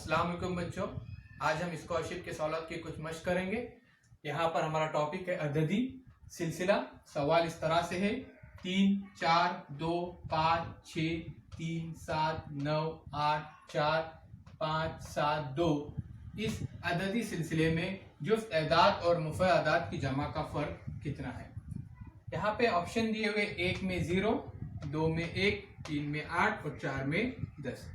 अस्सलाम वालेकुम बच्चों। आज हम स्कॉलरशिप के सवालों की कुछ मश्क करेंगे। यहाँ पर हमारा टॉपिक है अददी सिलसिला। सवाल इस तरह से है 3, 4, 2, 5, 6, 3, 7, 9, 8, 4, 5, 7, 2। इस अददी सिलसिले में जुफ्त एदाद और मुफ़ा एदाद की जमा का फ़र्क कितना है। यहाँ पे ऑप्शन दिए हुए 1 में 0, 2 में 1, 3 में 8 और 4 में 10।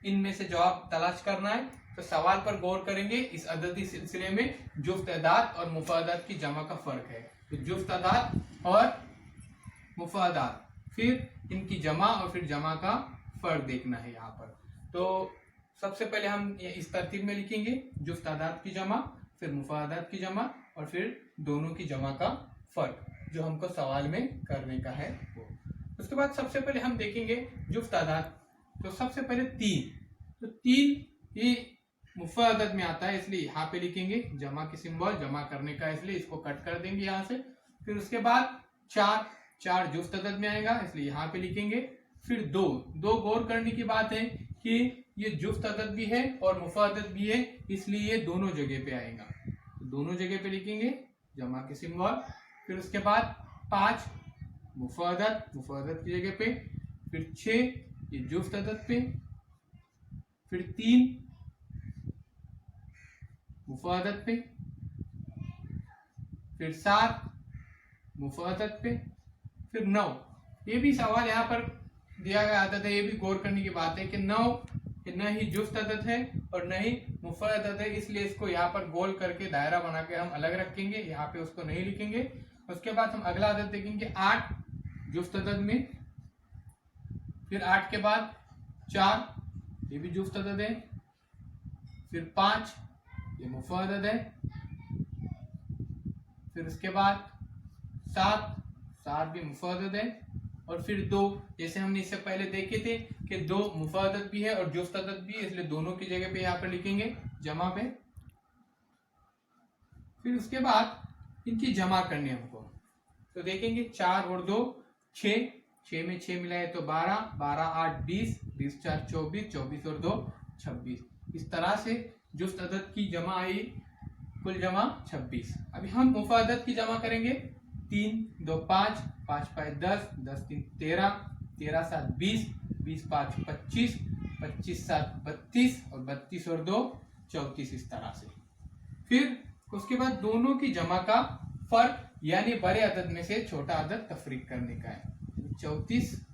इनमें से जवाब तलाश करना है। तो सवाल पर गौर करेंगे। इस अददी सिलसिले में जुफ्त एदाद और मुफ़ादात की जमा का फर्क है। तो जुफ्त एदाद और मुफ़ादात, फिर इनकी जमा और फिर जमा का फर्क देखना है यहाँ पर। तो सबसे पहले हम इस तरतीब में लिखेंगे जुफ्त एदाद की जमा, फिर मुफ़ादात की जमा और फिर दोनों की जमा का फर्क जो हमको सवाल में करने का है वो। उसके बाद सबसे पहले हम देखेंगे जुफ्त एदाद। तो सबसे पहले 3, तो 3 ये मुफ़ादात में आता है, इसलिए यहाँ पे लिखेंगे जमा की सिंबल, जमा करने का, इसलिए इसको कट कर देंगे यहाँ से। फिर उसके बाद 4 जुफ्त अदद में आएगा, इसलिए यहाँ पे लिखेंगे। फिर 2 गौर करने की बात है कि ये जुफ्त अदद भी है और मुफ़ादात भी है, इसलिए ये दोनों जगह पे आएगा। तो दोनों जगह पे लिखेंगे जमा की सिंबल। फिर उसके बाद 5 मुफ़ादात की जगह पे। फिर 6 ये जुफ्त अदद पे। फिर 3 मुफ़ादात पे। फिर 7 मुफ़ादात पे। फिर 9, ये भी सवाल यहाँ पर दिया गया आता है, ये भी गौर करने की बात है कि 9 न ही जुफ्त अदद है और न ही मुफ़ादात अदद है, इसलिए इसको यहाँ पर गोल करके दायरा बना के हम अलग रखेंगे, यहाँ पे उसको नहीं लिखेंगे। उसके बाद हम अगला अदद देखेंगे 8 जुफ्त अदद में। फिर 8 के बाद 4, ये भी जुफ्त अदद है। फिर 5 ये मुफ़ादात है। फिर उसके बाद 7 भी मुफ़ादात है। और फिर 2, जैसे हमने इससे पहले देखे थे कि 2 मुफ़ादात भी है और जुफ्त अदद भी है, इसलिए दोनों की जगह पे यहाँ पर लिखेंगे जमा पे। फिर उसके बाद इनकी जमा करनी है हमको, तो देखेंगे 4 और 2 6 में 6 मिलाए तो 12, 8 20, 4 24 और 2 26। इस तरह से जुफ्त अदद की जमा आई, कुल जमा 26। अभी हम मुफ़ादात की जमा करेंगे। 3 2 5, 5 5 10, 10 3 13, 13 7 20, 20 5 25, 25 7 32 और 32 और 2 34, इस तरह से। फिर उसके बाद दोनों की जमा का फर्क यानी बड़े अदद में से छोटा अदद तफरीक करने का है। 34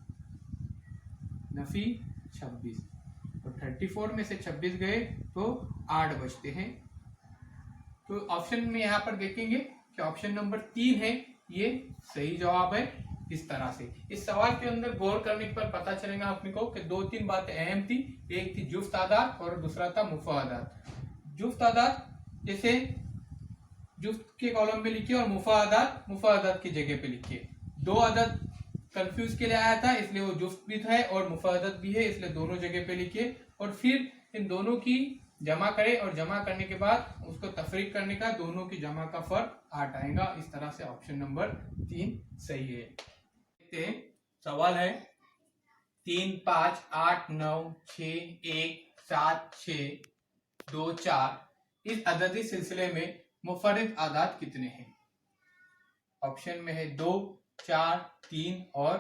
नफी 26, तो 34 में से 26 गए तो 8 बचते हैं। तो ऑप्शन में यहाँ पर देखेंगे कि ऑप्शन नंबर 3 है, ये सही जवाब है। इस तरह से इस सवाल के अंदर गौर करने पर पता चलेगा अपने को कि 2-3 बातें अहम थी। एक थी जुफ्त आदाद और दूसरा था मुफ़ादात। जुफ्त आदाद जैसे जुफ्त के कॉलम में लिखिए और मुफ़ादात की जगह पे लिखिए। 2 अदद कंफ्यूज के लिए आया था, इसलिए वो जुफ्त भी है और मुफ़ादात भी है, इसलिए दोनों जगह पे लिखिए। और फिर इन दोनों की जमा करें और जमा करने के बाद उसको तफरीक करने का, दोनों की जमा का फर्क 8 आएगा। इस तरह से ऑप्शन नंबर 3 सही है। देखते हैं सवाल है 3 5 8 9 6 1 7 6 2 4। इस अददी सिलसिले में मुफर्रिद आदाद कितने हैं। ऑप्शन में है 2 4 3 और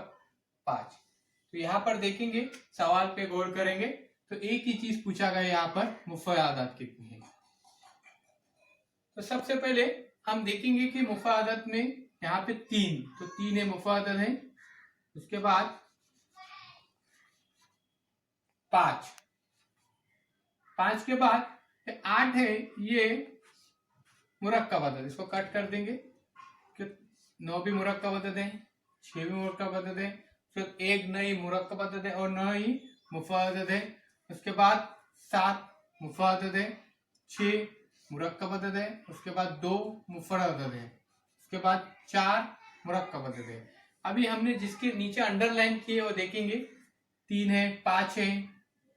5। तो यहाँ पर देखेंगे, सवाल पे गौर करेंगे तो एक ही चीज पूछा गया यहाँ पर, मुफ़ादात कितनी है। तो सबसे पहले हम देखेंगे कि मुफ़ादात में यहाँ पे 3, तो 3 है मुफ़ादात है। उसके बाद 5 के बाद 8 है, ये मुरक्कब अदद, इसको कट कर देंगे कि 9 भी मुरक्कब अदद है, 6 भी मुरक्कब अदद है। फिर 1 नई मुरक्कब अदद है और 9 ही मुफ़ादात है। उसके बाद 7 मुफ़ादात है, 6 मुरक्कब अदद है। उसके बाद 2 मुफ़र्रद अदद है। उसके बाद 4 मुरक्कब अदद है। अभी हमने जिसके नीचे अंडरलाइन किए वो देखेंगे, 3 है, 5 है,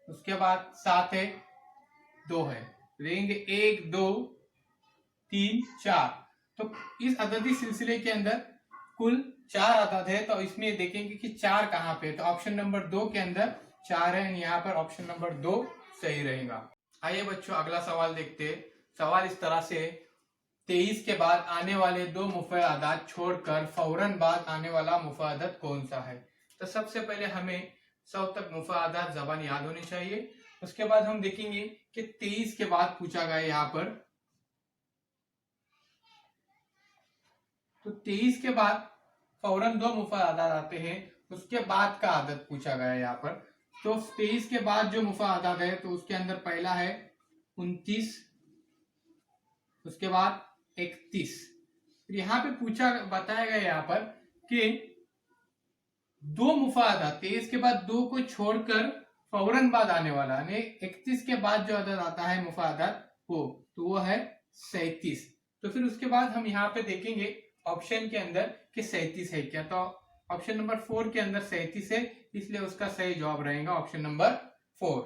उसके बाद 7 है, 2 है। देखेंगे 1 2 3 4। तो इस अददी सिलसिले के अंदर कुल 4 अदद है, तो इसमें देखेंगे कि 4 कहाँ पे है। तो ऑप्शन नंबर 2 के अंदर 4 है, यहाँ पर ऑप्शन नंबर 2 सही रहेगा। आइए बच्चों अगला सवाल देखते हैं। सवाल इस तरह से, 23 के बाद आने वाले दो मुफ़अदाद छोड़कर फौरन बाद आने वाला मुफ़अदाद कौन सा है। तो सबसे पहले हमें 100 तक मुफ़अदाद ज़बान याद होनी चाहिए। उसके बाद हम देखेंगे कि 23 के बाद पूछा गया यहाँ पर, तो 23 के बाद फौरन दो मुफ़अदाद आते हैं, उसके बाद का आदद पूछा गया है यहाँ पर। तो 23 के बाद जो मुफ़अदाद है तो उसके अंदर पहला है 29, उसके बाद 31। यहाँ पे बताया गया यहाँ पर कि दो मुफ़अदाद 23 के बाद दो को छोड़कर फौरन बाद आने वाला, यानी 31 के बाद जो अदद आता है मुफ़अदाद वो है 37। तो फिर उसके बाद हम यहाँ पे देखेंगे ऑप्शन के अंदर कि 37 है क्या। तो ऑप्शन नंबर 4 के अंदर 37 है, इसलिए उसका सही जवाब रहेगा ऑप्शन नंबर 4।